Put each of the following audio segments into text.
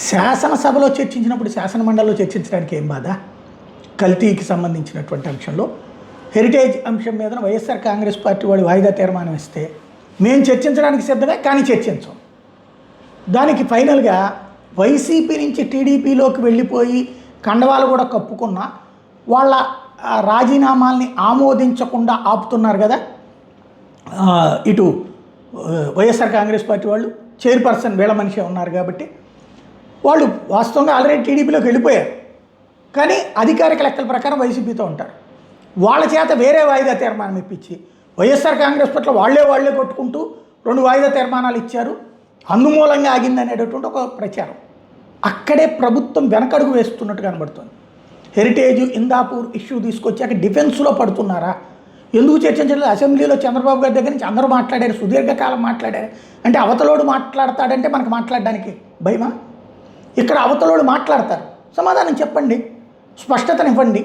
శాసనసభలో చర్చించినప్పుడు శాసనమండలిలో చర్చించడానికి ఏం బాధ? కల్తీకి సంబంధించినటువంటి అంశంలో హెరిటేజ్ అంశం మీద వైఎస్ఆర్ కాంగ్రెస్ పార్టీ వాళ్ళు వాయిదా తీర్మానం ఇస్తే మేము చర్చించడానికి సిద్ధమే, కానీ చర్చించం. దానికి ఫైనల్గా వైసీపీ నుంచి టీడీపీలోకి వెళ్ళిపోయి కండవాలు కూడా కప్పుకున్న వాళ్ళ రాజీనామాల్ని ఆమోదించకుండా ఆపుతున్నారు కదా. ఇటు వైఎస్ఆర్ కాంగ్రెస్ పార్టీ వాళ్ళు చైర్పర్సన్ వీళ్ళ మనిషి ఉన్నారు కాబట్టి వాళ్ళు వాస్తవంగా ఆల్రెడీ టీడీపీలోకి వెళ్ళిపోయారు, కానీ అధికారిక లెక్కల ప్రకారం వైసీపీతో ఉంటారు. వాళ్ళ చేత వేరే వాయిదా తీర్మానం ఇప్పించి వైఎస్ఆర్ కాంగ్రెస్ పట్ల వాళ్ళే కొట్టుకుంటూ 2 వాయిదా తీర్మానాలు ఇచ్చారు, అందుమూలంగా ఆగిందనేటటువంటి ఒక ప్రచారం. అక్కడే ప్రభుత్వం వెనకడుగు వేస్తున్నట్టు కనబడుతుంది. హెరిటేజ్ ఇందాపూర్ ఇష్యూ తీసుకొచ్చాక డిఫెన్స్లో పడుతున్నారా? ఎందుకు చర్చించలేదు? అసెంబ్లీలో చంద్రబాబు గారి దగ్గర నుంచి అందరూ మాట్లాడారు, సుదీర్ఘకాలం మాట్లాడారు. అంటే అవతలోడు మాట్లాడతాడంటే మనకు మాట్లాడడానికి భయమా? ఇక్కడ అవతలోడు మాట్లాడతారు, సమాధానం చెప్పండి, స్పష్టతనివ్వండి.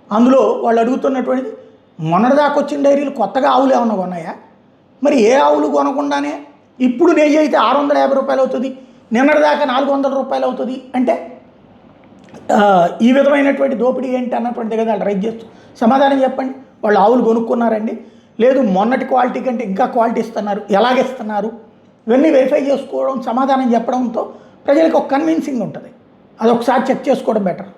అందులో వాళ్ళు అడుగుతున్నటువంటిది మొన్నటిదాకా వచ్చిన డైరీలు కొత్తగా ఆవులు ఏమన్నా కొన్నాయా? మరి ఏ ఆవులు కొనకుండానే ఇప్పుడు నెయ్యి అయితే 650 రూపాయలు అవుతుంది, నిన్నటిదాకా 400 రూపాయలు అవుతుంది అంటే ఈ విధమైనటువంటి దోపిడీ ఏంటి అన్నటువంటిది కదా వాళ్ళు రైజ్ చేస్తూ సమాధానం చెప్పండి. వాళ్ళు ఆవులు కొనుక్కున్నారండి, లేదు మొన్నటి క్వాలిటీ కంటే ఇంకా క్వాలిటీ ఇస్తున్నారు, ఎలాగిస్తున్నారు, ఇవన్నీ వెరిఫై చేసుకోవడం, సమాధానం చెప్పడంతో ప్రజలకు ఒక కన్విన్సింగ్ ఉంటుంది. అదొకసారి చెక్ చేసుకోవడం బెటర్.